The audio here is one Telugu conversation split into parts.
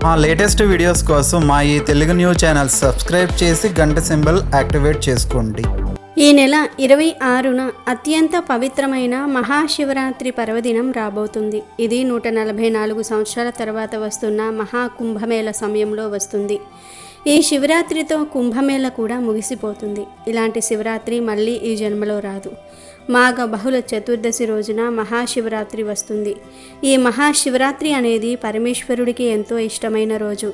మా లేటెస్ట్ వీడియోస్ కోసం మా ఈ తెలుగు న్యూస్ ఛానల్ సబ్స్క్రైబ్ చేసి గంట సింబల్ యాక్టివేట్ చేసుకోండి. ఈ నెల 26న అత్యంత పవిత్రమైన మహాశివరాత్రి పర్వదినం రాబోతుంది. ఇది 144 సంవత్సరాల తర్వాత వస్తున్న మహాకుంభమేళ సమయంలో వస్తుంది. ఈ శివరాత్రితో కుంభమేళ కూడా ముగిసిపోతుంది. ఇలాంటి శివరాత్రి మళ్ళీ ఈ జన్మలో రాదు. మాఘ బహుళ చతుర్దశి రోజున మహాశివరాత్రి వస్తుంది. ఈ మహాశివరాత్రి అనేది పరమేశ్వరుడికి ఎంతో ఇష్టమైన రోజు.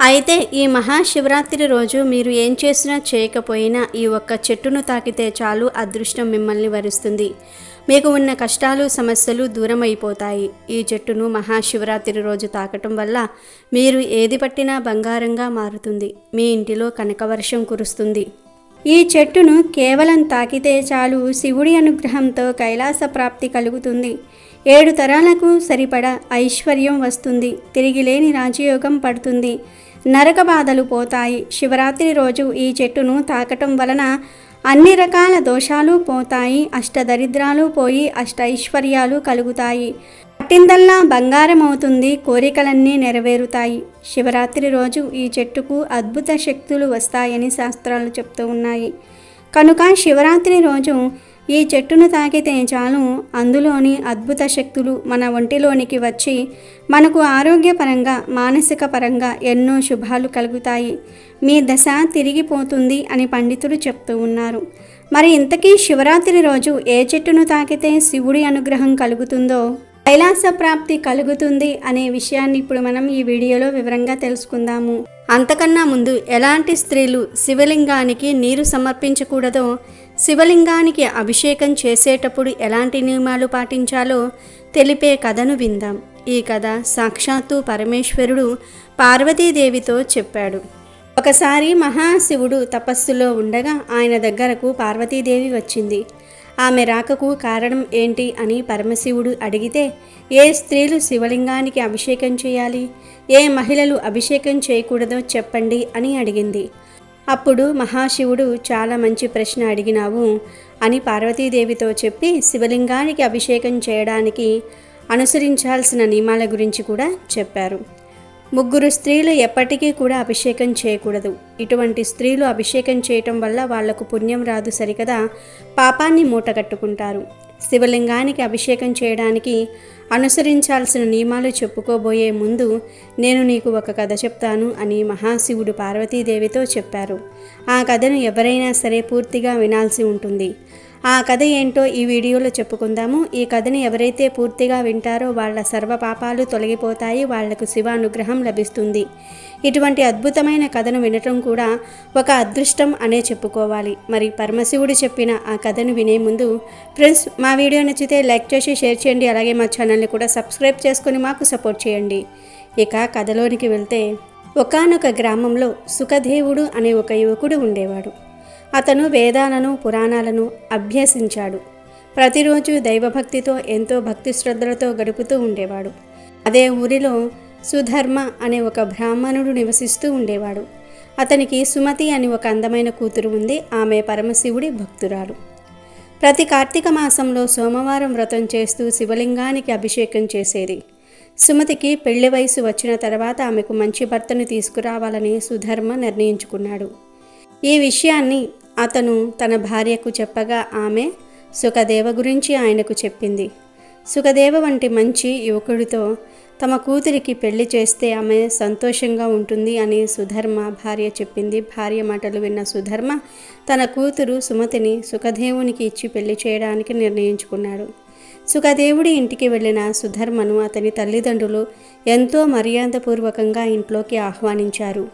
అయితే ఈ మహాశివరాత్రి రోజు మీరు ఏం చేసినా చేయకపోయినా ఈ ఒక్క చెట్టును తాకితే చాలు అదృష్టం మిమ్మల్ని వరిస్తుంది. మీకు ఉన్న కష్టాలు సమస్యలు దూరం అయిపోతాయి. ఈ చెట్టును మహాశివరాత్రి రోజు తాకటం వల్ల మీరు ఏది పట్టినా బంగారంగా మారుతుంది. మీ ఇంటిలో కనకవర్షం కురుస్తుంది. ఈ చెట్టును కేవలం తాకితే చాలు శివుడి అనుగ్రహంతో కైలాస ప్రాప్తి కలుగుతుంది. 7 తరాలకు సరిపడా ఐశ్వర్యం వస్తుంది. తిరిగిలేని రాజయోగం పడుతుంది. నరక బాధలు పోతాయి. శివరాత్రి రోజు ఈ చెట్టును తాకటం వలన అన్ని రకాల దోషాలు పోతాయి. అష్టదరిద్రాలు పోయి అష్టైశ్వర్యాలు కలుగుతాయి. పట్టిందల్లా బంగారం అవుతుంది. కోరికలన్నీ నెరవేరుతాయి. శివరాత్రి రోజు ఈ చెట్టుకు అద్భుత శక్తులు వస్తాయని శాస్త్రాలు చెప్తూ ఉన్నాయి. కనుక శివరాత్రి రోజు ఈ చెట్టును తాకితే చాలు అందులోని అద్భుత శక్తులు మన ఒంటిలోనికి వచ్చి మనకు ఆరోగ్యపరంగా మానసిక పరంగా ఎన్నో శుభాలు కలుగుతాయి. మీ దశ తిరిగిపోతుంది అని పండితులు చెప్తూ ఉన్నారు. మరి ఇంతకీ శివరాత్రి రోజు ఏ చెట్టును తాకితే శివుడి అనుగ్రహం కలుగుతుందో, కైలాస ప్రాప్తి కలుగుతుంది అనే విషయాన్ని ఇప్పుడు మనం ఈ వీడియోలో వివరంగా తెలుసుకుందాము. అంతకన్నా ముందు ఎలాంటి స్త్రీలు శివలింగానికి నీరు సమర్పించకూడదో, శివలింగానికి అభిషేకం చేసేటప్పుడు ఎలాంటి నియమాలు పాటించాలో తెలిపే కథను విందాం. ఈ కథ సాక్షాత్తు పరమేశ్వరుడు పార్వతీదేవితో చెప్పాడు. ఒకసారి మహాశివుడు తపస్సులో ఉండగా ఆయన దగ్గరకు పార్వతీదేవి వచ్చింది. ఆమె రాకకు కారణం ఏంటి అని పరమశివుడు అడిగితే, ఏ స్త్రీలు శివలింగానికి అభిషేకం చేయాలి, ఏ మహిళలు అభిషేకం చేయకూడదో చెప్పండి అని అడిగింది. అప్పుడు మహాశివుడు, చాలా మంచి ప్రశ్న అడిగినావు అని పార్వతీదేవితో చెప్పి శివలింగానికి అభిషేకం చేయడానికి అనుసరించాల్సిన నియమాల గురించి కూడా చెప్పారు. 3 స్త్రీలు ఎప్పటికీ కూడా అభిషేకం చేయకూడదు. ఇటువంటి స్త్రీలు అభిషేకం చేయటం వల్ల వాళ్లకు పుణ్యం రాదు సరికదా, పాపాన్ని మూటగట్టుకుంటారు. శివలింగానికి అభిషేకం చేయడానికి అనుసరించాల్సిన నియమాలు చెప్పుకోబోయే ముందు నేను నీకు ఒక కథ చెప్తాను అని మహాశివుడు పార్వతీదేవితో చెప్పారు. ఆ కథను ఎవరైనా సరే పూర్తిగా వినాల్సి ఉంటుంది. ఆ కథ ఏంటో ఈ వీడియోలో చెప్పుకుందాము. ఈ కథని ఎవరైతే పూర్తిగా వింటారో వాళ్ళ సర్వ పాపాలు తొలగిపోతాయి. వాళ్లకు శివ అనుగ్రహం లభిస్తుంది. ఇటువంటి అద్భుతమైన కథను వినటం కూడా ఒక అదృష్టం అనే చెప్పుకోవాలి. మరి పరమశివుడు చెప్పిన ఆ కథను వినే ముందు ఫ్రెండ్స్, మా వీడియో నచ్చితే లైక్ చేసి షేర్ చేయండి. అలాగే మా ఛానల్ని కూడా సబ్స్క్రైబ్ చేసుకొని మాకు సపోర్ట్ చేయండి. ఇక కథలోనికి వెళ్తే, ఒకానొక గ్రామంలో సుఖదేవుడు అనే ఒక యువకుడు ఉండేవాడు. అతను వేదాలను పురాణాలను అభ్యసించాడు. ప్రతిరోజు దైవభక్తితో ఎంతో భక్తి శ్రద్ధలతో గడుపుతూ ఉండేవాడు. అదే ఊరిలో సుధర్మ అనే ఒక బ్రాహ్మణుడు నివసిస్తూ ఉండేవాడు. అతనికి సుమతి అని ఒక అందమైన కూతురు ఉంది. ఆమె పరమశివుడి భక్తురాలు. ప్రతి కార్తీక మాసంలో సోమవారం వ్రతం చేస్తూ శివలింగానికి అభిషేకం చేసేది. సుమతికి పెళ్లి వయసు వచ్చిన తర్వాత ఆమెకు మంచి భర్తను తీసుకురావాలని సుధర్మ నిర్ణయించుకున్నాడు. ఈ విషయాన్ని అతను తన భార్యకు చెప్పగా ఆమె సుఖదేవ గురించి ఆయనకు చెప్పింది. సుఖదేవ వంటి మంచి యువకుడితో తమ కూతురికి పెళ్లి చేస్తే ఆమె సంతోషంగా ఉంటుంది అని సుధర్మ భార్య చెప్పింది. భార్య మాటలు విన్న సుధర్మ తన కూతురు సుమతిని సుఖదేవునికి ఇచ్చి పెళ్లి చేయడానికి నిర్ణయించుకున్నాడు. సుఖదేవుడి ఇంటికి వెళ్ళిన సుధర్మను అతని తల్లిదండ్రులు ఎంతో మర్యాదపూర్వకంగా ఇంట్లోకి ఆహ్వానించారు.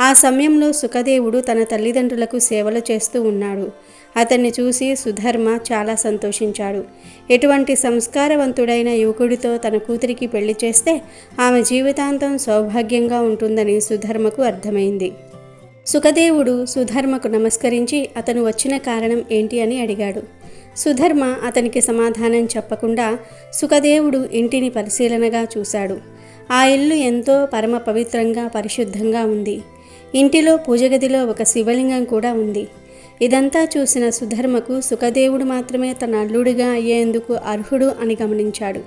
ఆ సమయంలో సుఖదేవుడు తన తల్లిదండ్రులకు సేవలు చేస్తూ ఉన్నాడు. అతన్ని చూసి సుధర్మ చాలా సంతోషించాడు. ఎటువంటి సంస్కారవంతుడైన యువకుడితో తన కూతురికి పెళ్లి చేస్తే ఆమె జీవితాంతం సౌభాగ్యంగా ఉంటుందని సుధర్మకు అర్థమైంది. సుఖదేవుడు సుధర్మకు నమస్కరించి అతను వచ్చిన కారణం ఏంటి అని అడిగాడు. సుధర్మ అతనికి సమాధానం చెప్పకుండా సుఖదేవుడు ఇంటిని పరిశీలనగా చూశాడు. ఆ ఇల్లు ఎంతో పరమ పవిత్రంగా పరిశుద్ధంగా ఉంది. ఇంటిలో పూజగదిలో ఒక శివలింగం కూడా ఉంది. ఇదంతా చూసిన సుధర్మకు సుఖదేవుడు మాత్రమే తన అల్లుడిగా అయ్యేందుకు అర్హుడు అని గమనించాడు.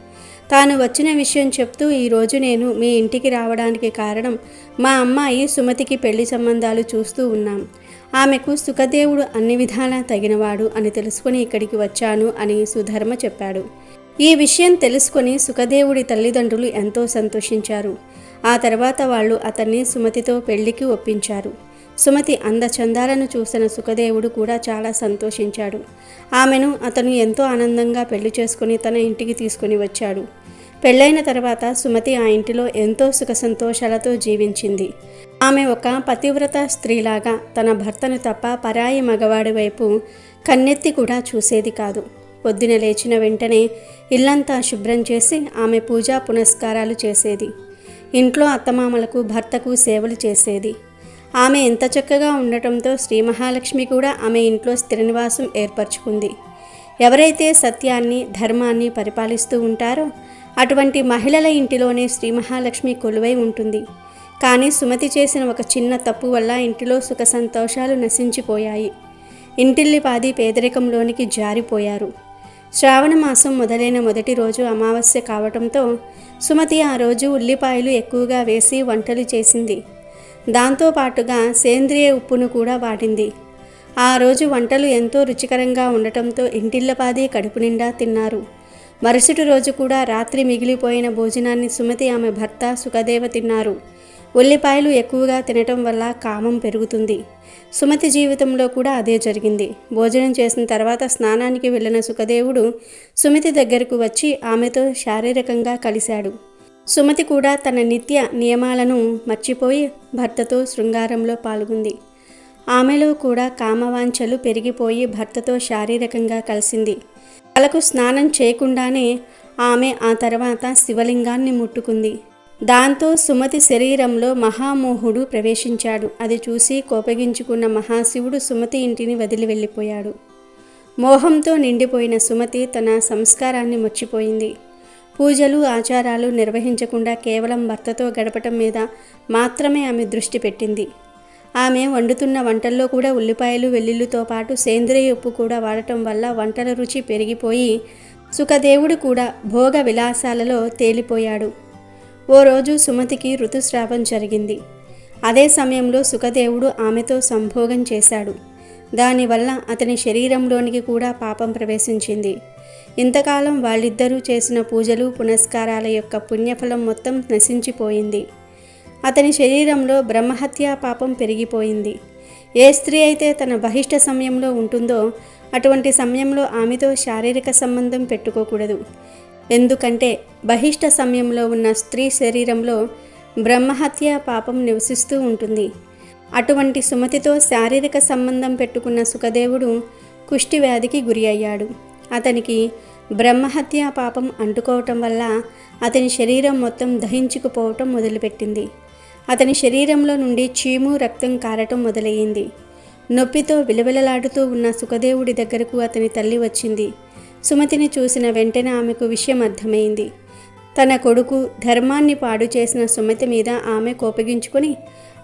తాను వచ్చిన విషయం చెప్తూ, ఈరోజు నేను మీ ఇంటికి రావడానికి కారణం మా అమ్మాయి సుమతికి పెళ్లి సంబంధాలు చూస్తూ ఉన్నాం. ఆమెకు సుఖదేవుడు అన్ని విధాలా తగినవాడు అని తెలుసుకుని ఇక్కడికి వచ్చాను అని సుధర్మ చెప్పాడు. ఈ విషయం తెలుసుకొని సుఖదేవుడి తల్లిదండ్రులు ఎంతో సంతోషించారు. ఆ తర్వాత వాళ్ళు అతన్ని సుమతితో పెళ్లికి ఒప్పించారు. సుమతి అందచందాలను చూసిన సుఖదేవుడు కూడా చాలా సంతోషించాడు. ఆమెను అతను ఎంతో ఆనందంగా పెళ్లి చేసుకుని తన ఇంటికి తీసుకుని వచ్చాడు. పెళ్ళైన తర్వాత సుమతి ఆ ఇంటిలో ఎంతో సుఖ సంతోషాలతో జీవించింది. ఆమె ఒక పతివ్రత స్త్రీలాగా తన భర్తను తప్ప పరాయి మగవాడి వైపు కన్నెత్తి కూడా చూసేది కాదు. పొద్దున లేచిన వెంటనే ఇల్లంతా శుభ్రం చేసి ఆమె పూజా పునస్కారాలు చేసేది. ఇంట్లో అత్తమామలకు భర్తకు సేవలు చేసేది. ఆమె ఎంత చక్కగా ఉండటంతో శ్రీ మహాలక్ష్మి కూడా ఆమె ఇంట్లో స్థిర నివాసం ఏర్పరచుకుంది. ఎవరైతే సత్యాన్ని ధర్మాన్ని పరిపాలిస్తూ ఉంటారో అటువంటి మహిళల ఇంటిలోనే శ్రీ మహాలక్ష్మి కొలువై ఉంటుంది. కానీ సుమతి చేసిన ఒక చిన్న తప్పు వల్ల ఇంటిలో సుఖ సంతోషాలు నశించిపోయాయి. ఇంటిల్లిపాది పేదరికంలోనికి జారిపోయారు. శ్రావణ మాసం మొదలైన మొదటి రోజు అమావాస్య కావటంతో సుమతి ఆ రోజు ఉల్లిపాయలు ఎక్కువగా వేసి వంటలు చేసింది. దాంతోపాటుగా సేంద్రియ ఉప్పును కూడా వాడింది. ఆ రోజు వంటలు ఎంతో రుచికరంగా ఉండటంతో ఇంటిల్లపాది కడుపు నిండా తిన్నారు. మరుసటి రోజు కూడా రాత్రి మిగిలిపోయిన భోజనాన్ని సుమతి ఆమె భర్త సుఖదేవ తిన్నారు. ఉల్లిపాయలు ఎక్కువగా తినటం వల్ల కామం పెరుగుతుంది. సుమతి జీవితంలో కూడా అదే జరిగింది. భోజనం చేసిన తర్వాత స్నానానికి వెళ్ళిన సుఖదేవుడు సుమతి దగ్గరకు వచ్చి ఆమెతో శారీరకంగా కలిశాడు. సుమతి కూడా తన నిత్య నియమాలను మర్చిపోయి భర్తతో శృంగారంలో పాల్గొంది. ఆమెలో కూడా కామవాంఛలు పెరిగిపోయి భర్తతో శారీరకంగా కలిసింది. తలకు స్నానం చేయకుండానే ఆమె ఆ తర్వాత శివలింగాన్ని ముట్టుకుంది. దాంతో సుమతి శరీరంలో మహామోహుడు ప్రవేశించాడు. అది చూసి కోపగించుకున్న మహాశివుడు సుమతి ఇంటిని వదిలి వెళ్ళిపోయాడు. మోహంతో నిండిపోయిన సుమతి తన సంస్కారాన్ని మర్చిపోయింది. పూజలు ఆచారాలు నిర్వహించకుండా కేవలం భర్తతో గడపటం మీద మాత్రమే ఆమె దృష్టి పెట్టింది. ఆమె వండుతున్న వంటల్లో కూడా ఉల్లిపాయలు వెల్లుల్లితో పాటు సేంద్రియ ఉప్పు కూడా వాడటం వల్ల వంటల రుచి పెరిగిపోయి సుఖదేవుడు కూడా భోగ విలాసాలలో తేలిపోయాడు. ఓ రోజు సుమతికి ఋతుస్రావం జరిగింది. అదే సమయంలో సుఖదేవుడు ఆమెతో సంభోగం చేశాడు. దానివల్ల అతని శరీరంలోనికి కూడా పాపం ప్రవేశించింది. ఇంతకాలం వాళ్ళిద్దరూ చేసిన పూజలు పునస్కారాల యొక్క పుణ్యఫలం మొత్తం నశించిపోయింది. అతని శరీరంలో బ్రహ్మహత్యా పాపం పెరిగిపోయింది. ఏ స్త్రీ అయితే తన బహిష్ట సమయంలో ఉంటుందో అటువంటి సమయంలో ఆమెతో శారీరక సంబంధం పెట్టుకోకూడదు. ఎందుకంటే బహిష్ట సమయంలో ఉన్న స్త్రీ శరీరంలో బ్రహ్మహత్యా పాపం నివసిస్తూ ఉంటుంది. అటువంటి సుమతితో శారీరక సంబంధం పెట్టుకున్న సుఖదేవుడు కుష్టి వ్యాధికి గురి అయ్యాడు. అతనికి బ్రహ్మహత్యా పాపం అంటుకోవటం వల్ల అతని శరీరం మొత్తం దహించుకుపోవటం మొదలుపెట్టింది. అతని శరీరంలో నుండి చీము రక్తం కారటం మొదలయ్యింది. నొప్పితో విలవిలలాడుతూ ఉన్న సుఖదేవుడి దగ్గరకు అతని తల్లి వచ్చింది. సుమతిని చూసిన వెంటనే ఆమెకు విషయం అర్థమైంది. తన కొడుకు ధర్మాన్ని పాడు చేసిన సుమతి మీద ఆమె కోపగించుకొని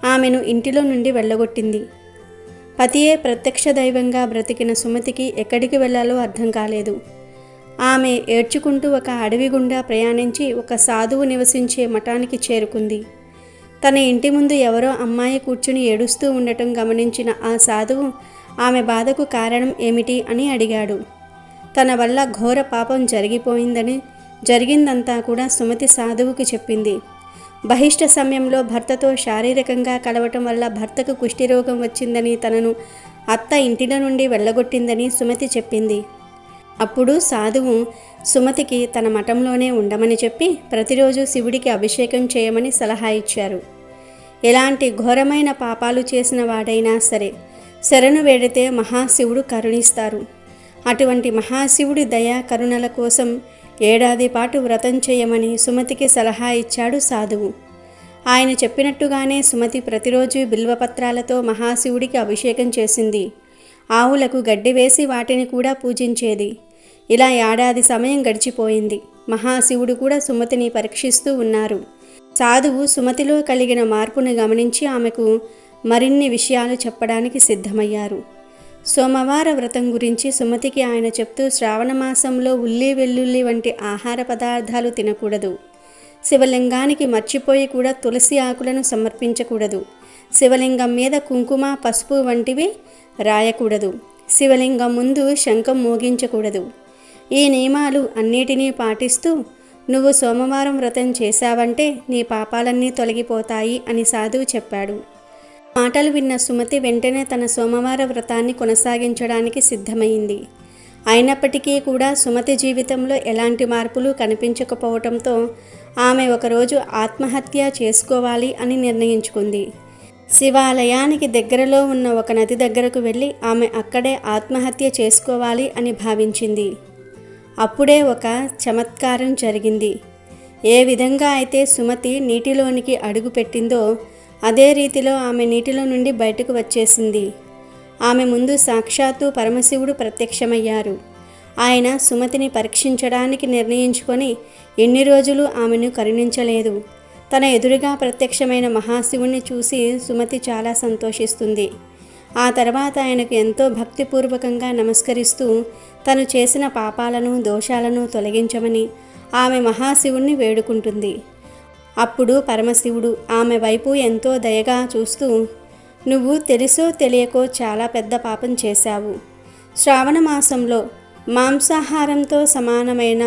ఆమెను ఇంటిలో నుండి వెళ్ళగొట్టింది. పతియే ప్రత్యక్ష దైవంగా బ్రతికిన సుమతికి ఎక్కడికి వెళ్ళాలో అర్థం కాలేదు. ఆమె ఏడ్చుకుంటూ ఒక అడవి గుండా ప్రయాణించి ఒక సాధువు నివసించే మఠానికి చేరుకుంది. తన ఇంటి ముందు ఎవరో అమ్మాయి కూర్చుని ఏడుస్తూ ఉండటం గమనించిన ఆ సాధువు ఆమె బాధకు కారణం ఏమిటి అని అడిగాడు. తన వల్ల ఘోర పాపం జరిగిపోయిందని, జరిగిందంతా కూడా సుమతి సాధువుకి చెప్పింది. బహిష్ట సమయంలో భర్తతో శారీరకంగా కలవటం వల్ల భర్తకు కుష్ఠిరోగం వచ్చిందని, తనను అత్త ఇంటిలో నుండి వెళ్ళగొట్టిందని సుమతి చెప్పింది. అప్పుడు సాధువు సుమతికి తన మఠంలోనే ఉండమని చెప్పి ప్రతిరోజు శివుడికి అభిషేకం చేయమని సలహా ఇచ్చారు. ఎలాంటి ఘోరమైన పాపాలు చేసిన వాడైనా సరే శరణు వేడితే మహాశివుడు కరుణిస్తారు. అటువంటి మహాశివుడి దయా కరుణల కోసం ఏడాది పాటు వ్రతం చేయమని సుమతికి సలహా ఇచ్చాడు సాధువు. ఆయన చెప్పినట్టుగానే సుమతి ప్రతిరోజు బిల్వపత్రాలతో మహాశివుడికి అభిషేకం చేసింది. ఆవులకు గడ్డి వేసి వాటిని కూడా పూజించేది. ఇలా ఏడాది సమయం గడిచిపోయింది. మహాశివుడు కూడా సుమతిని పరీక్షిస్తూ ఉన్నారు. సాధువు సుమతిలో కలిగిన మార్పును గమనించి ఆమెకు మరిన్ని విషయాలు చెప్పడానికి సిద్ధమయ్యారు. సోమవార వ్రతం గురించి సుమతికి ఆయన చెప్తూ శ్రావణ మాసంలో ఉల్లి వెల్లుల్లి వంటి ఆహార పదార్థాలు తినకూడదు. శివలింగానికి మర్చిపోయి కూడా తులసి ఆకులను సమర్పించకూడదు. శివలింగం మీద కుంకుమ పసుపు వంటివి రాయకూడదు. శివలింగం ముందు శంఖం మోగించకూడదు. ఈ నియమాలు అన్నిటినీ పాటిస్తూ నువ్వు సోమవారం వ్రతం చేశావంటే నీ పాపాలన్నీ తొలగిపోతాయి అని సాధువు చెప్పాడు. మాటలు విన్న సుమతి వెంటనే తన సోమవార వ్రతాన్ని కొనసాగించడానికి సిద్ధమైంది. అయినప్పటికీ కూడా సుమతి జీవితంలో ఎలాంటి మార్పులు కనిపించకపోవడంతో ఆమె ఒకరోజు ఆత్మహత్య చేసుకోవాలి అని నిర్ణయించుకుంది. శివాలయానికి దగ్గరలో ఉన్న ఒక నది దగ్గరకు వెళ్ళి ఆమె అక్కడే ఆత్మహత్య చేసుకోవాలి అని భావించింది. అప్పుడే ఒక చమత్కారం జరిగింది. ఏ విధంగా అయితే సుమతి నీటిలోనికి అడుగు పెట్టిందో అదే రీతిలో ఆమె నీటిలో నుండి బయటకు వచ్చేసింది. ఆమె ముందు సాక్షాత్తు పరమశివుడు ప్రత్యక్షమయ్యారు. ఆయన సుమతిని పరీక్షించడానికి నిర్ణయించుకొని ఎన్ని రోజులు ఆమెను కరుణించలేదు. తన ఎదురుగా ప్రత్యక్షమైన మహాశివుణ్ణి చూసి సుమతి చాలా సంతోషిస్తుంది. ఆ తర్వాత ఆయనకు ఎంతో భక్తిపూర్వకంగా నమస్కరిస్తూ తను చేసిన పాపాలను దోషాలను తొలగించమని ఆమె మహాశివుణ్ణి వేడుకుంటుంది. అప్పుడు పరమశివుడు ఆమె వైపు ఎంతో దయగా చూస్తూ, నువ్వు తెలుసో తెలియకో చాలా పెద్ద పాపం చేశావు. శ్రావణ మాసంలో మాంసాహారంతో సమానమైన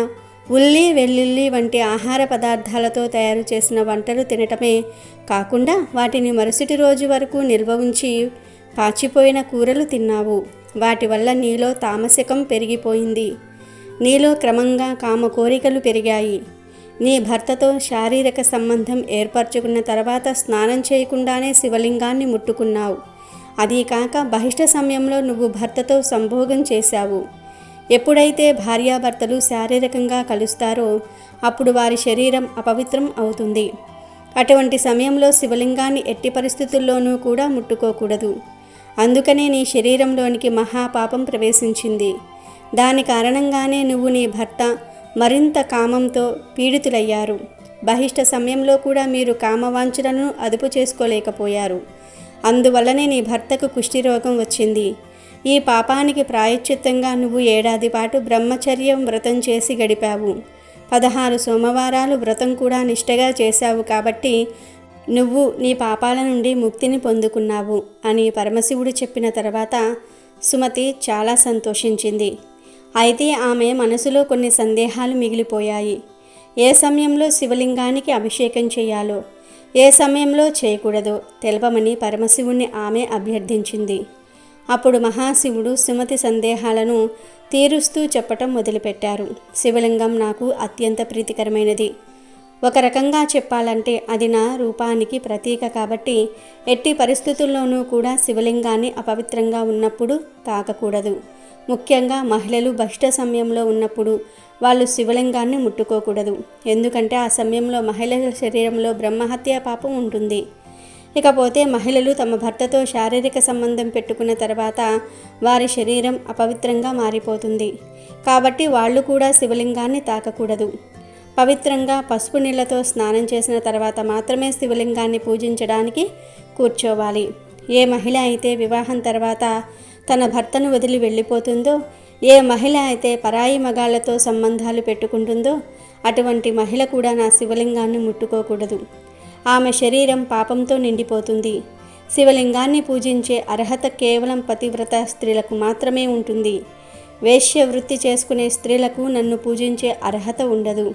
ఉల్లి వెల్లుల్లి వంటి ఆహార పదార్థాలతో తయారు చేసిన వంటలు తినటమే కాకుండా వాటిని మరుసటి రోజు వరకు నిల్వ ఉంచి పాచిపోయిన కూరలు తిన్నావు. వాటి వల్ల నీలో తామసికం పెరిగిపోయింది. నీలో క్రమంగా కామ కోరికలు పెరిగాయి. నీ భర్తతో శారీరక సంబంధం ఏర్పరచుకున్న తర్వాత స్నానం చేయకుండానే శివలింగాన్ని ముట్టుకున్నావు. అదీ కాక బహిష్ట సమయంలో నువ్వు భర్తతో సంభోగం చేశావు. ఎప్పుడైతే భార్యాభర్తలు శారీరకంగా కలుస్తారో అప్పుడు వారి శరీరం అపవిత్రం అవుతుంది. అటువంటి సమయంలో శివలింగాన్ని ఎట్టి పరిస్థితుల్లోనూ కూడా ముట్టుకోకూడదు. అందుకనే నీ శరీరంలోనికి మహాపాపం ప్రవేశించింది. దాని కారణంగానే నువ్వు నీ భర్త మరింత కామంతో పీడితులయ్యారు. బహిష్ట సమయంలో కూడా మీరు కామవాంఛలను అదుపు చేసుకోలేకపోయారు. అందువల్లనే నీ భర్తకు కుష్ఠిరోగం వచ్చింది. ఈ పాపానికి ప్రాయశ్చిత్తంగా నువ్వు 1 ఏడాది పాటు బ్రహ్మచర్యం వ్రతం చేసి గడిపావు. 16 సోమవారాలు వ్రతం కూడా నిష్టగా చేశావు కాబట్టి నువ్వు నీ పాపాల నుండి ముక్తిని పొందుకున్నావు అని పరమశివుడు చెప్పిన తర్వాత సుమతి చాలా సంతోషించింది. అయితే ఆమె మనసులో కొన్ని సందేహాలు మిగిలిపోయాయి. ఏ సమయంలో శివలింగానికి అభిషేకం చేయాలో, ఏ సమయంలో చేయకూడదో తెలపమని పరమశివుణ్ణి ఆమె అభ్యర్థించింది. అప్పుడు మహాశివుడు సుమతి సందేహాలను తీరుస్తూ చెప్పటం మొదలుపెట్టారు. శివలింగం నాకు అత్యంత ప్రీతికరమైనది. ఒక రకంగా చెప్పాలంటే అది నా రూపానికి ప్రతీక కాబట్టి ఎట్టి పరిస్థితుల్లోనూ కూడా శివలింగాన్ని అపవిత్రంగా ఉన్నప్పుడు తాకకూడదు. ముఖ్యంగా మహిళలు బహిష్ట సమయంలో ఉన్నప్పుడు వాళ్ళు శివలింగాన్ని ముట్టుకోకూడదు. ఎందుకంటే ఆ సమయంలో మహిళల శరీరంలో బ్రహ్మహత్య పాపం ఉంటుంది. ఇకపోతే మహిళలు తమ భర్తతో శారీరక సంబంధం పెట్టుకున్న తర్వాత వారి శరీరం అపవిత్రంగా మారిపోతుంది. కాబట్టి వాళ్ళు కూడా శివలింగాన్ని తాకకూడదు. పవిత్రంగా పసుపు నీళ్లతో స్నానం చేసిన తర్వాత మాత్రమే శివలింగాన్ని పూజించడానికి కూర్చోవాలి. ఏ మహిళ అయితే వివాహం తర్వాత తన భర్తను వదిలి వెళ్ళిపోతుందో, ఏ మహిళ అయితే పరాయి మగాళ్లతో సంబంధాలు పెట్టుకుంటుందో అటువంటి మహిళ కూడా నా శివలింగాన్ని ముట్టుకోకూడదు. ఆమె శరీరం పాపంతో నిండిపోతుంది. శివలింగాన్ని పూజించే అర్హత కేవలం పతివ్రత స్త్రీలకు మాత్రమే ఉంటుంది. వేశ్య వృత్తి చేసుకునే స్త్రీలకు నన్ను పూజించే అర్హత ఉండదు.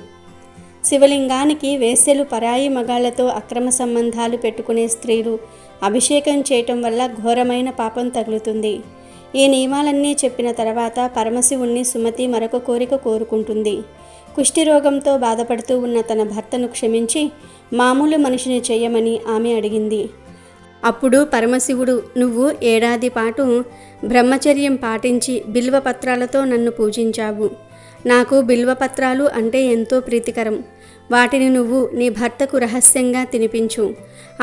శివలింగానికి వేశ్యలు పరాయి మగాళ్లతో అక్రమ సంబంధాలు పెట్టుకునే స్త్రీలు అభిషేకం చేయటం వల్ల ఘోరమైన పాపం తగులుతుంది. ఈ నియమాలన్నీ చెప్పిన తర్వాత పరమశివుణ్ణి సుమతి మరొక కోరిక కోరుకుంటుంది. కుష్ఠిరోగంతో బాధపడుతూ ఉన్న తన భర్తను క్షమించి మామూలు మనిషిని చేయమని ఆమె అడిగింది. అప్పుడు పరమశివుడు, నువ్వు 1 ఏడాది పాటు బ్రహ్మచర్యం పాటించి బిల్వపత్రాలతో నన్ను పూజించావు. నాకు బిల్వపత్రాలు అంటే ఎంతో ప్రీతికరం. వాటిని నువ్వు నీ భర్తకు రహస్యంగా తినిపించు.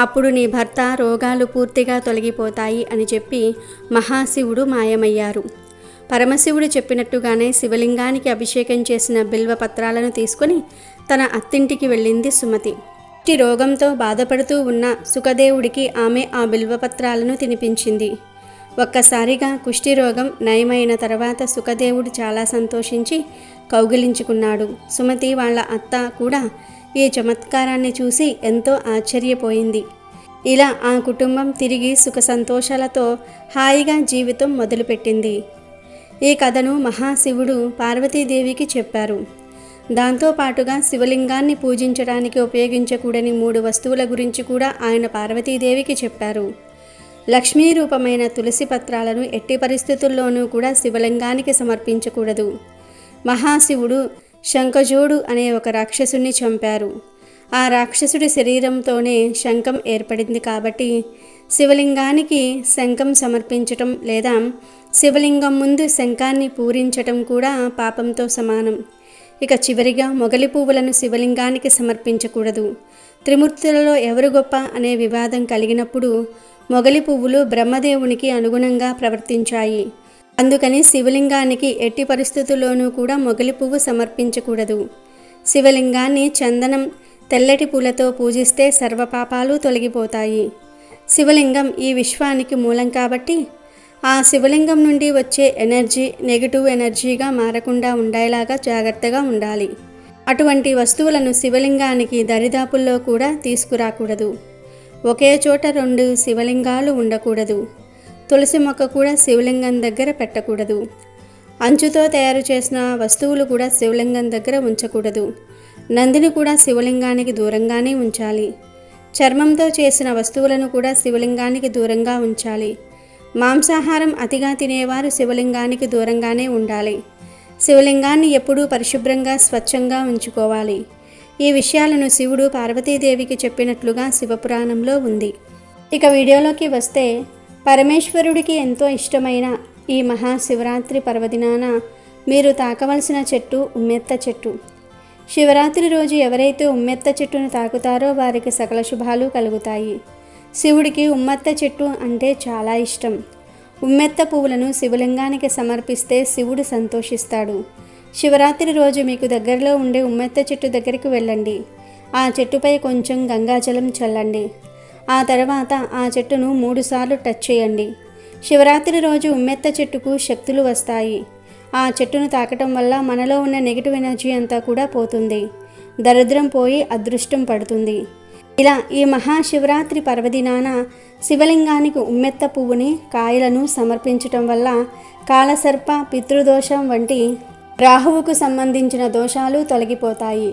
అప్పుడు నీ భర్త రోగాలు పూర్తిగా తొలగిపోతాయి అని చెప్పి మహాశివుడు మాయమయ్యారు. పరమశివుడు చెప్పినట్టుగానే శివలింగానికి అభిషేకం చేసిన బిల్వపత్రాలను తీసుకొని తన అత్తింటికి వెళ్ళింది సుమతి. రోగంతో బాధపడుతూ ఉన్న సుఖదేవుడికి ఆమె ఆ బిల్వపత్రాలను తినిపించింది. ఒక్కసారిగా కుష్ఠిరోగం నయమైన తర్వాత సుఖదేవుడు చాలా సంతోషించి కౌగిలించుకున్నాడు. సుమతి వాళ్ళ అత్త కూడా ఈ చమత్కారాన్ని చూసి ఎంతో ఆశ్చర్యపోయింది. ఇలా ఆ కుటుంబం తిరిగి సుఖ సంతోషాలతో హాయిగా జీవితం మొదలుపెట్టింది. ఈ కథను మహాశివుడు పార్వతీదేవికి చెప్పారు. దాంతోపాటుగా శివలింగాన్ని పూజించడానికి ఉపయోగించకూడని 3 వస్తువుల గురించి కూడా ఆయన పార్వతీదేవికి చెప్పారు. లక్ష్మీ రూపమైన తులసి పత్రాలను ఎట్టి పరిస్థితుల్లోనూ కూడా శివలింగానికి సమర్పించకూడదు. మహాశివుడు శంఖజోడు అనే ఒక రాక్షసుని చంపారు. ఆ రాక్షసుడి శరీరంతోనే శంఖం ఏర్పడింది కాబట్టి శివలింగానికి శంఖం సమర్పించటం లేదా శివలింగం ముందు శంఖాన్ని పూరించటం కూడా పాపంతో సమానం. ఇక చివరిగా మొగలి పువ్వులను శివలింగానికి సమర్పించకూడదు. త్రిమూర్తులలో ఎవరు గొప్ప అనే వివాదం కలిగినప్పుడు మొగలి పువ్వులు బ్రహ్మదేవునికి అనుగుణంగా ప్రవర్తించాయి. అందుకని శివలింగానికి ఎట్టి పరిస్థితుల్లోనూ కూడా మొగలి పువ్వు సమర్పించకూడదు. శివలింగాన్ని చందనం, తెల్లటి పూలతో పూజిస్తే సర్వపాపాలు తొలగిపోతాయి. శివలింగం ఈ విశ్వానికి మూలం కాబట్టి ఆ శివలింగం నుండి వచ్చే ఎనర్జీ నెగిటివ్ ఎనర్జీగా మారకుండా ఉండేలాగా జాగ్రత్తగా ఉండాలి. అటువంటి వస్తువులను శివలింగానికి దరిదాపుల్లో కూడా తీసుకురాకూడదు. ఒకే చోట 2 శివలింగాలు ఉండకూడదు. తులసి మొక్క కూడా శివలింగం దగ్గర పెట్టకూడదు. అంచుతో తయారు చేసిన వస్తువులు కూడా శివలింగం దగ్గర ఉంచకూడదు. నందిని కూడా శివలింగానికి దూరంగానే ఉంచాలి. చర్మంతో చేసిన వస్తువులను కూడా శివలింగానికి దూరంగా ఉంచాలి. మాంసాహారం అతిగా తినేవారు శివలింగానికి దూరంగానే ఉండాలి. శివలింగాన్ని ఎప్పుడూ పరిశుభ్రంగా స్వచ్ఛంగా ఉంచుకోవాలి. ఈ విషయాలను శివుడు పార్వతీదేవికి చెప్పినట్లుగా శివపురాణంలో ఉంది. ఇక వీడియోలోకి వస్తే, పరమేశ్వరుడికి ఎంతో ఇష్టమైన ఈ మహాశివరాత్రి పర్వదినాన మీరు తాకవలసిన చెట్టు ఉమ్మెత్త చెట్టు. శివరాత్రి రోజు ఎవరైతే ఉమ్మెత్త చెట్టును తాకుతారో వారికి సకల శుభాలు కలుగుతాయి. శివుడికి ఉమ్మెత్త చెట్టు అంటే చాలా ఇష్టం. ఉమ్మెత్త పువ్వులను శివలింగానికి సమర్పిస్తే శివుడు సంతోషిస్తాడు. శివరాత్రి రోజు మీకు దగ్గరలో ఉండే ఉమ్మెత్త చెట్టు దగ్గరికి వెళ్ళండి. ఆ చెట్టుపై కొంచెం గంగాజలం చల్లండి. ఆ తర్వాత ఆ చెట్టును 3 సార్లు టచ్ చేయండి. శివరాత్రి రోజు ఉమ్మెత్త చెట్టుకు శక్తులు వస్తాయి. ఆ చెట్టును తాకటం వల్ల మనలో ఉన్న నెగిటివ్ ఎనర్జీ అంతా కూడా పోతుంది. దరిద్రం పోయి అదృష్టం పడుతుంది. ఇలా ఈ మహాశివరాత్రి పర్వదినాన శివలింగానికి ఉమ్మెత్త పువ్వుని, కాయలను సమర్పించటం వల్ల కాలసర్ప, పితృదోషం వంటి రాహువుకు సంబంధించిన దోషాలు తొలగిపోతాయి.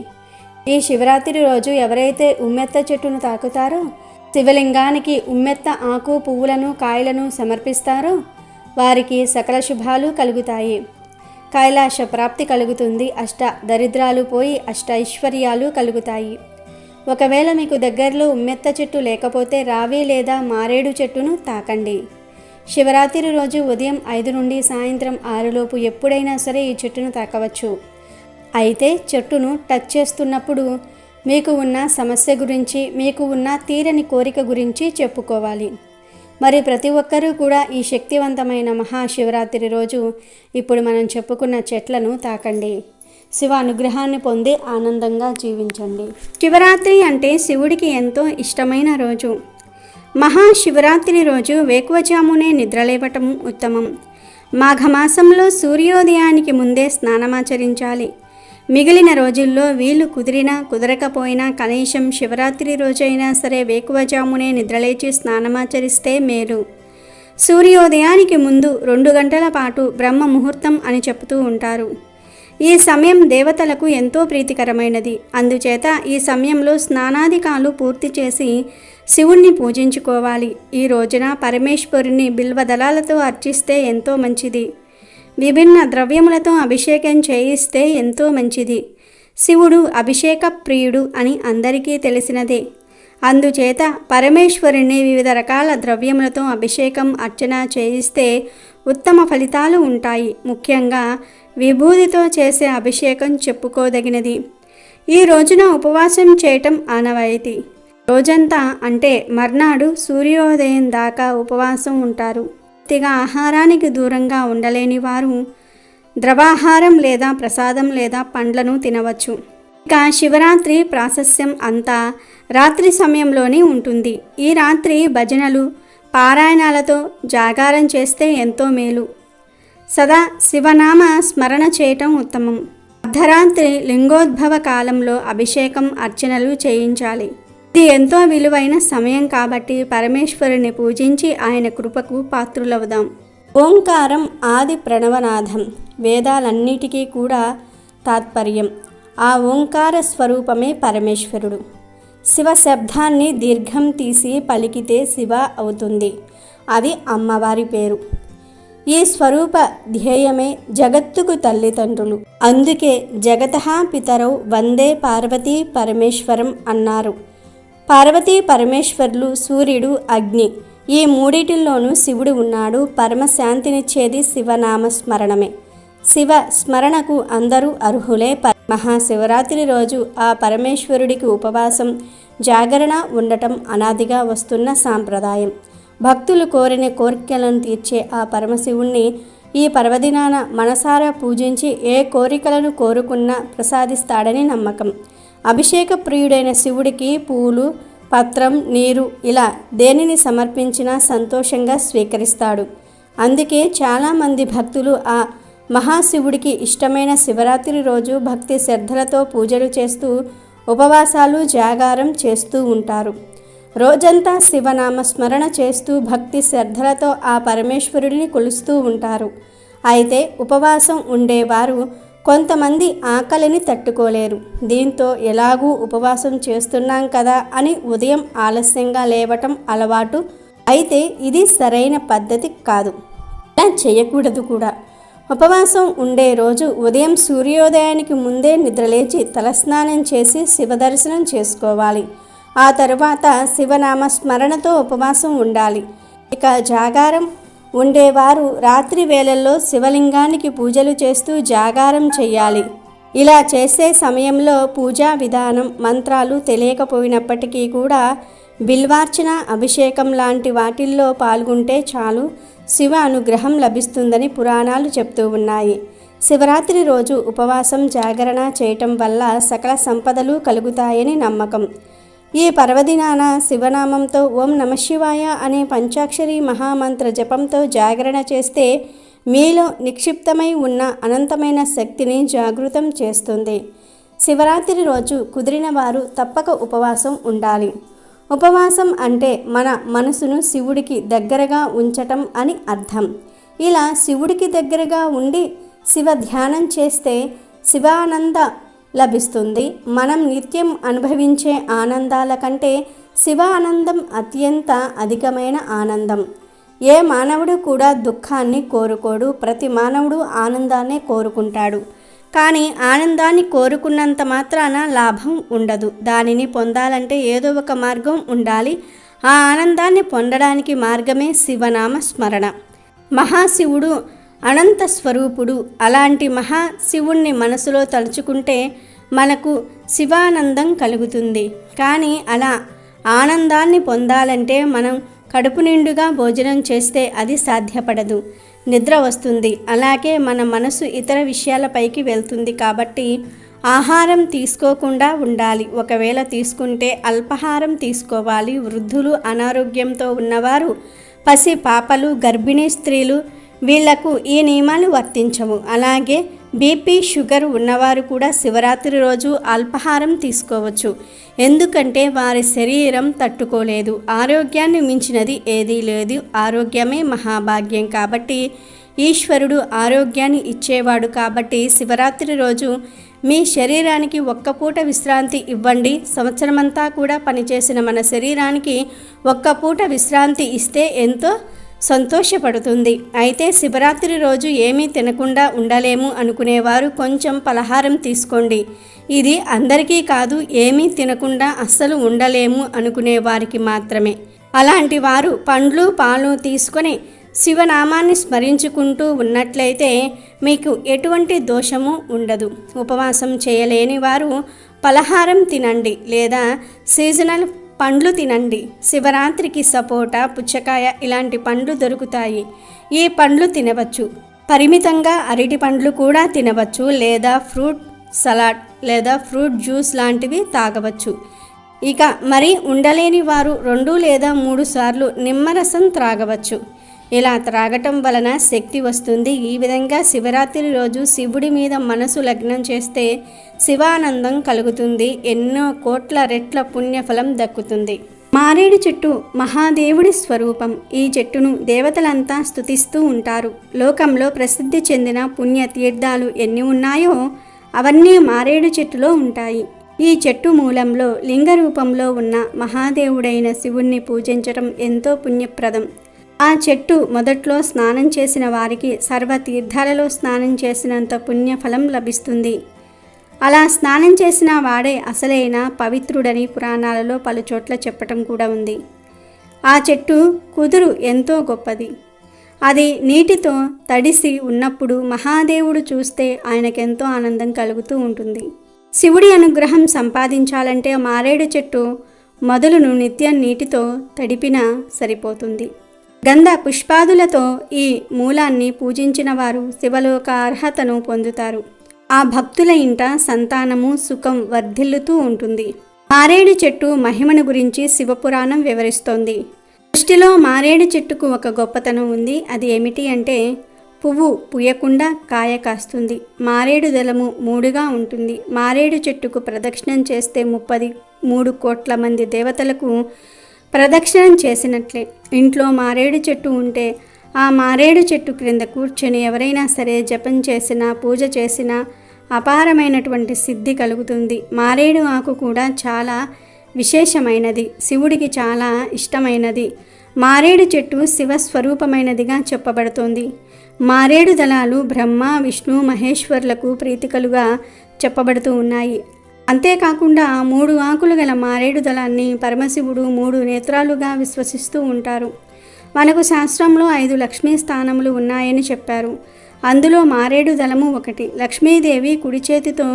ఈ శివరాత్రి రోజు ఎవరైతే ఉమ్మెత్త చెట్టును తాకుతారో, శివలింగానికి ఉమ్మెత్త ఆకు, పువ్వులను, కాయలను సమర్పిస్తారో వారికి సకల శుభాలు కలుగుతాయి. కైలాస ప్రాప్తి కలుగుతుంది. అష్ట దరిద్రాలు పోయి అష్ట ఐశ్వర్యాలు కలుగుతాయి. ఒకవేళ మీకు దగ్గరలో ఉమ్మెత్త చెట్టు లేకపోతే రావి లేదా మారేడు చెట్టును తాకండి. శివరాత్రి రోజు ఉదయం 5 నుండి సాయంత్రం 6 లోపు ఎప్పుడైనా సరే ఈ చెట్టును తాకవచ్చు. అయితే చెట్టును టచ్ చేస్తున్నప్పుడు మీకు ఉన్న సమస్య గురించి, మీకు ఉన్న తీరని కోరిక గురించి చెప్పుకోవాలి. మరి ప్రతి ఒక్కరూ కూడా ఈ శక్తివంతమైన మహాశివరాత్రి రోజు ఇప్పుడు మనం చెప్పుకున్న చెట్లను తాకండి. శివ అనుగ్రహాన్ని పొంది ఆనందంగా జీవించండి. శివరాత్రి అంటే శివుడికి ఎంతో ఇష్టమైన రోజు. మహాశివరాత్రి రోజు వేకువజామునే నిద్రలేవటం ఉత్తమం. మాఘమాసంలో సూర్యోదయానికి ముందే స్నానమాచరించాలి. మిగిలిన రోజుల్లో వీలు కుదిరినా కుదరకపోయినా కనీసం శివరాత్రి రోజైనా సరే వేకువజామునే నిద్రలేచి స్నానమాచరిస్తే మేలు. సూర్యోదయానికి ముందు 2 గంటల పాటు బ్రహ్మ ముహూర్తం అని చెబుతూ ఉంటారు. ఈ సమయం దేవతలకు ఎంతో ప్రీతికరమైనది. అందుచేత ఈ సమయంలో స్నానాధికాలు పూర్తి చేసి శివుణ్ణి పూజించుకోవాలి. ఈ రోజున పరమేశ్వరుని బిల్వదళాలతో అర్చిస్తే ఎంతో మంచిది. విభిన్న ద్రవ్యములతో అభిషేకం చేయిస్తే ఎంతో మంచిది. శివుడు అభిషేక ప్రియుడు అని అందరికీ తెలిసినదే. అందుచేత పరమేశ్వరుని వివిధ రకాల ద్రవ్యములతో అభిషేకం, అర్చన చేయిస్తే ఉత్తమ ఫలితాలు ఉంటాయి. ముఖ్యంగా విభూతితో చేసే అభిషేకం చెప్పుకోదగినది. ఈ రోజున ఉపవాసం చేయటం ఆనవాయితీ. రోజంతా అంటే మర్నాడు సూర్యోదయం దాకా ఉపవాసం ఉంటారు. పూర్తిగా ఆహారానికి దూరంగా ఉండలేని వారు ద్రవాహారం లేదా ప్రసాదం లేదా పండ్లను తినవచ్చు. ఇక శివరాత్రి ప్రాశస్యం అంతా రాత్రి సమయంలోనే ఉంటుంది. ఈ రాత్రి భజనలు, పారాయణాలతో జాగారం చేస్తే ఎంతో మేలు. సదా శివనామ స్మరణ చేయటం ఉత్తమం. అర్ధరాత్రి లింగోద్భవ కాలంలో అభిషేకం అర్చనలు చేయించాలి. ఇది ఎంతో విలువైన సమయం కాబట్టి పరమేశ్వరుని పూజించి ఆయన కృపకు పాత్రులవుదాం. ఓంకారం ఆది ప్రణవనాథం, వేదాలన్నిటికీ కూడా తాత్పర్యం. ఆ ఓంకార స్వరూపమే పరమేశ్వరుడు. శివ శబ్దాన్ని దీర్ఘం తీసి పలికితే శివ అవుతుంది. అది అమ్మవారి పేరు. ఈ స్వరూప ధ్యేయమే జగత్తుకు తల్లిదండ్రులు. అందుకే జగతః పితరౌ వందే పార్వతీ పరమేశ్వరం అన్నారు. పార్వతీ పరమేశ్వరులు, సూర్యుడు, అగ్ని, ఈ మూడిటిల్లోనూ శివుడు ఉన్నాడు. పరమశాంతినిచ్చేది శివనామ స్మరణమే. శివ స్మరణకు అందరూ అర్హులే. మహాశివరాత్రి రోజు ఆ పరమేశ్వరుడికి ఉపవాసం, జాగరణ ఉండటం అనాదిగా వస్తున్న సాంప్రదాయం. భక్తులు కోరిన కోరికలను తీర్చే ఆ పరమశివుణ్ణి ఈ పర్వదినాన మనసారా పూజించి ఏ కోరికలను కోరుకున్నా ప్రసాదిస్తాడని నమ్మకం. అభిషేక ప్రియుడైన శివుడికి పూలు, పత్రం, నీరు ఇలా దేనిని సమర్పించినా సంతోషంగా స్వీకరిస్తాడు. అందుకే చాలామంది భక్తులు ఆ మహాశివుడికి ఇష్టమైన శివరాత్రి రోజు భక్తి శ్రద్ధలతో పూజలు చేస్తూ ఉపవాసాలు, జాగారం చేస్తూ ఉంటారు. రోజంతా శివనామ స్మరణ చేస్తూ భక్తి శ్రద్ధలతో ఆ పరమేశ్వరుడిని కొలుస్తూ ఉంటారు. అయితే ఉపవాసం ఉండేవారు కొంతమంది ఆకలిని తట్టుకోలేరు. దీంతో ఎలాగూ ఉపవాసం చేస్తున్నాం కదా అని ఉదయం ఆలస్యంగా లేవటం అలవాటు. అయితే ఇది సరైన పద్ధతి కాదు. అలా చేయకూడదు కూడా. ఉపవాసం ఉండే రోజు ఉదయం సూర్యోదయానికి ముందే నిద్రలేచి తలస్నానం చేసి శివదర్శనం చేసుకోవాలి. ఆ తరువాత శివనామ స్మరణతో ఉపవాసం ఉండాలి. ఇక జాగారం ఉండేవారు రాత్రి వేళల్లో శివలింగానికి పూజలు చేస్తూ జాగారం చేయాలి. ఇలా చేసే సమయంలో పూజా విధానం, మంత్రాలు తెలియకపోయినప్పటికీ కూడా బిల్వార్చన, అభిషేకం లాంటి వాటిల్లో పాల్గొంటే చాలు శివ అనుగ్రహం లభిస్తుందని పురాణాలు చెప్తూ ఉన్నాయి. శివరాత్రి రోజు ఉపవాసం, జాగరణ చేయటం వల్ల సకల సంపదలు కలుగుతాయని నమ్మకం. ఈ పర్వదినాన శివనామంతో ఓం నమశివాయ అనే పంచాక్షరి మహామంత్ర జపంతో జాగరణ చేస్తే మీలో నిక్షిప్తమై ఉన్న అనంతమైన శక్తిని జాగృతం చేస్తుంది. శివరాత్రి రోజు కుదిరిన వారు తప్పక ఉపవాసం ఉండాలి. ఉపవాసం అంటే మన మనసును శివుడికి దగ్గరగా ఉంచటం అని అర్థం. ఇలా శివుడికి దగ్గరగా ఉండి శివ ధ్యానం చేస్తే శివానంద లభిస్తుంది. మనం నిత్యం అనుభవించే ఆనందాల కంటే శివ ఆనందం అత్యంత అధికమైన ఆనందం. ఏ మానవుడు కూడా దుఃఖాన్ని కోరుకోడు. ప్రతి మానవుడు ఆనందాన్నే కోరుకుంటాడు. కానీ ఆనందాన్ని కోరుకున్నంత మాత్రాన లాభం ఉండదు. దానిని పొందాలంటే ఏదో ఒక మార్గం ఉండాలి. ఆ ఆనందాన్ని పొందడానికి మార్గమే శివనామ స్మరణ. మహాశివుడు అనంత స్వరూపుడు. అలాంటి మహాశివుణ్ణి మనసులో తలుచుకుంటే మనకు శివానందం కలుగుతుంది. కానీ అలా ఆనందాన్ని పొందాలంటే మనం కడుపు నిండుగా భోజనం చేస్తే అది సాధ్యపడదు. నిద్ర వస్తుంది. అలాగే మన మనసు ఇతర విషయాలపైకి వెళ్తుంది. కాబట్టి ఆహారం తీసుకోకుండా ఉండాలి. ఒకవేళ తీసుకుంటే అల్పాహారం తీసుకోవాలి. వృద్ధులు, అనారోగ్యంతో ఉన్నవారు, పసి పాపలు, గర్భిణీ స్త్రీలు వీళ్లకు ఈ నియమాలు వర్తించవు. అలాగే బీపీ, షుగర్ ఉన్నవారు కూడా శివరాత్రి రోజు అల్పాహారం తీసుకోవచ్చు. ఎందుకంటే వారి శరీరం తట్టుకోలేదు. ఆరోగ్యాన్ని మించినది ఏదీ లేదు. ఆరోగ్యమే మహాభాగ్యం. కాబట్టి ఈశ్వరుడు ఆరోగ్యాన్ని ఇచ్చేవాడు. కాబట్టి శివరాత్రి రోజు మీ శరీరానికి ఒక్క పూట విశ్రాంతి ఇవ్వండి. సంవత్సరమంతా కూడా పనిచేసిన మన శరీరానికి ఒక్క పూట విశ్రాంతి ఇస్తే ఎంతో సంతోషపడుతుంది. అయితే శివరాత్రి రోజు ఏమీ తినకుండా ఉండలేము అనుకునేవారు కొంచెం పలహారం తీసుకోండి. ఇది అందరికీ కాదు, ఏమీ తినకుండా అస్సలు ఉండలేము అనుకునే వారికి మాత్రమే. అలాంటి వారు పండ్లు, పాలు తీసుకొని శివనామాన్ని స్మరించుకుంటూ ఉన్నట్లయితే మీకు ఎటువంటి దోషము ఉండదు. ఉపవాసం చేయలేని వారు పలహారం తినండి లేదా సీజనల్ పండ్లు తినండి. శివరాత్రికి సపోటా, పుచ్చకాయ ఇలాంటి పండ్లు దొరుకుతాయి. ఈ పండ్లు తినవచ్చు. పరిమితంగా అరటి పండ్లు కూడా తినవచ్చు. లేదా ఫ్రూట్ సలాడ్ లేదా ఫ్రూట్ జ్యూస్ లాంటివి తాగవచ్చు. ఇక మరి ఉండలేని వారు 2 లేదా 3 సార్లు నిమ్మరసం త్రాగవచ్చు. ఇలా త్రాగటం వలన శక్తి వస్తుంది. ఈ విధంగా శివరాత్రి రోజు శివుడి మీద మనసు లగ్నం చేస్తే శివానందం కలుగుతుంది. ఎన్నో కోట్ల రెట్ల పుణ్యఫలం దక్కుతుంది. మారేడు చెట్టు మహాదేవుడి స్వరూపం. ఈ చెట్టును దేవతలంతా స్తుతిస్తూ ఉంటారు. లోకంలో ప్రసిద్ధి చెందిన పుణ్య తీర్థాలు ఎన్ని ఉన్నాయో అవన్నీ మారేడు చెట్టులో ఉంటాయి. ఈ చెట్టు మూలంలో లింగ రూపంలో ఉన్న మహాదేవుడైన శివుణ్ణి పూజించడం ఎంతో పుణ్యప్రదం. ఆ చెట్టు మొదట్లో స్నానం చేసిన వారికి సర్వ తీర్థాలలో స్నానం చేసినంత పుణ్యఫలం లభిస్తుంది. అలా స్నానం చేసిన వాడే అసలైన పవిత్రుడని పురాణాలలో పలుచోట్ల చెప్పటం కూడా ఉంది. ఆ చెట్టు కుదురు ఎంతో గొప్పది. అది నీటితో తడిసి ఉన్నప్పుడు మహాదేవుడు చూస్తే ఆయనకెంతో ఆనందం కలుగుతూ ఉంటుంది. శివుడి అనుగ్రహం సంపాదించాలంటే మారేడు చెట్టు మొదలును నిత్యం నీటితో తడిపినా సరిపోతుంది. గంధ పుష్పాదులతో ఈ మూలాన్ని పూజించిన వారు శివలోక అర్హతను పొందుతారు. ఆ భక్తుల ఇంట సంతానము సుఖం వర్ధిల్లుతూ ఉంటుంది. మారేడు చెట్టు మహిమను గురించి శివపురాణం వివరిస్తోంది. సృష్టిలో మారేడు చెట్టుకు ఒక గొప్పతనం ఉంది. అది ఏమిటి అంటే పువ్వు పూయకుండా కాయ కాస్తుంది. మారేడు దళము 3గా ఉంటుంది. మారేడు చెట్టుకు ప్రదక్షిణం చేస్తే 33 కోట్ల మంది దేవతలకు ప్రదక్షిణం చేసినట్లే. ఇంట్లో మారేడు చెట్టు ఉంటే ఆ మారేడు చెట్టు క్రింద కూర్చొని ఎవరైనా సరే జపం చేసినా పూజ చేసినా అపారమైనటువంటి సిద్ధి కలుగుతుంది. మారేడు ఆకు కూడా చాలా విశేషమైనది, శివుడికి చాలా ఇష్టమైనది. మారేడు చెట్టు శివస్వరూపమైనదిగా చెప్పబడుతోంది. మారేడు దళాలు బ్రహ్మ విష్ణు మహేశ్వరులకు ప్రీతికలుగా చెప్పబడుతూ ఉన్నాయి. అంతేకాకుండా 3 ఆకులు గల మారేడు దళాన్ని పరమశివుడు 3 నేత్రాలుగా విశ్వసిస్తూ ఉంటారు. మనకు శాస్త్రంలో 5 లక్ష్మీ స్థానములు ఉన్నాయని చెప్పారు. అందులో మారేడు దళము ఒకటి. లక్ష్మీదేవి కుడి చేతితో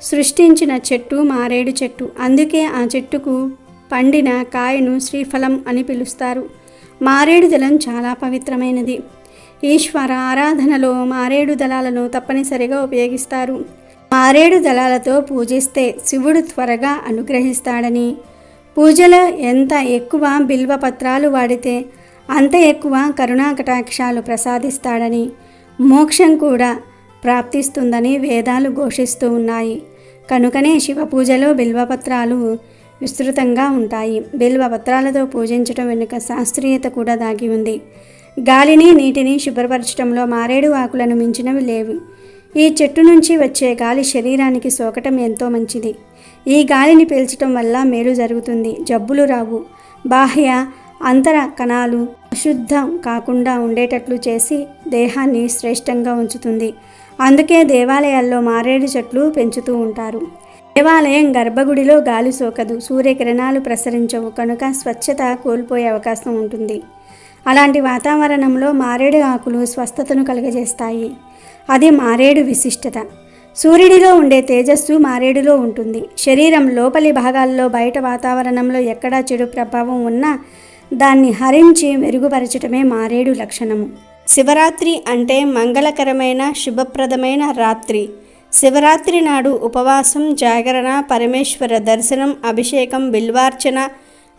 సృష్టించిన చెట్టు మారేడు చెట్టు. అందుకే ఆ చెట్టుకు పండిన కాయను శ్రీఫలం అని పిలుస్తారు. మారేడు దళం చాలా పవిత్రమైనది. ఈశ్వర ఆరాధనలో మారేడు దళాలను తప్పనిసరిగా ఉపయోగిస్తారు. మారేడు దళాలతో పూజిస్తే శివుడు త్వరగా అనుగ్రహిస్తాడని, పూజలో ఎంత ఎక్కువ బిల్వపత్రాలు వాడితే అంత ఎక్కువ కరుణా కటాక్షాలు ప్రసాదిస్తాడని, మోక్షం కూడా ప్రాప్తిస్తుందని వేదాలు ఘోషిస్తూ ఉన్నాయి. కనుకనే శివ పూజలో బిల్వపత్రాలు విస్తృతంగా ఉంటాయి. బిల్వపత్రాలతో పూజించడం వెనుక శాస్త్రీయత కూడా దాగి ఉంది. గాలిని నీటిని శుభ్రపరచడంలో మారేడు ఆకులను మించినవి లేవు. ఈ చెట్టు నుంచి వచ్చే గాలి శరీరానికి సోకటం ఎంతో మంచిది. ఈ గాలిని పీల్చడం వల్ల మేలు జరుగుతుంది. జబ్బులు రావు. బాహ్య అంతర కణాలు అశుద్ధం కాకుండా ఉండేటట్లు చేసి దేహాన్ని శ్రేష్టంగా ఉంచుతుంది. అందుకే దేవాలయాల్లో మారేడు చెట్లు పెంచుతూ ఉంటారు. దేవాలయం గర్భగుడిలో గాలి సోకదు, సూర్యకిరణాలు ప్రసరించవు, కనుక స్వచ్ఛత కోల్పోయే అవకాశం ఉంటుంది. అలాంటి వాతావరణంలో మారేడు ఆకులు స్వస్థతను కలుగజేస్తాయి. అది మారేడు విశిష్టత. సూర్యుడిలో ఉండే తేజస్సు మారేడులో ఉంటుంది. శరీరం లోపలి భాగాల్లో బయట వాతావరణంలో ఎక్కడా చెడు ప్రభావం ఉన్నా దాన్ని హరించి మెరుగుపరచటమే మారేడు లక్షణము. శివరాత్రి అంటే మంగళకరమైన శుభప్రదమైన రాత్రి. శివరాత్రి నాడు ఉపవాసం, జాగరణ, పరమేశ్వర దర్శనం, అభిషేకం, బిల్వార్చన,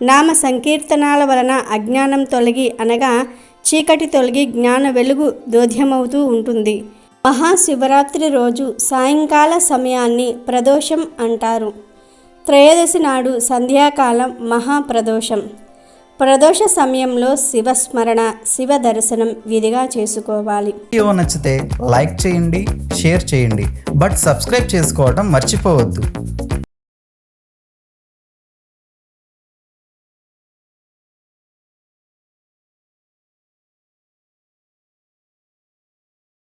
నామ సంకీర్తనాల వలన అజ్ఞానం తొలగి అనగా చీకటి తొలగి జ్ఞాన వెలుగు దోధ్యమవుతూ ఉంటుంది. మహాశివరాత్రి రోజు సాయంకాల సమయాన్ని ప్రదోషం అంటారు. త్రయోదశి నాడు సంధ్యాకాలం మహాప్రదోషం. ప్రదోష సమయంలో శివస్మరణ, శివ దర్శనం విధిగా చేసుకోవాలి. వీడియో నచ్చితే లైక్ చేయండి, షేర్ చేయండి, బట్ సబ్స్క్రైబ్ చేసుకోవడం మర్చిపోవద్దు.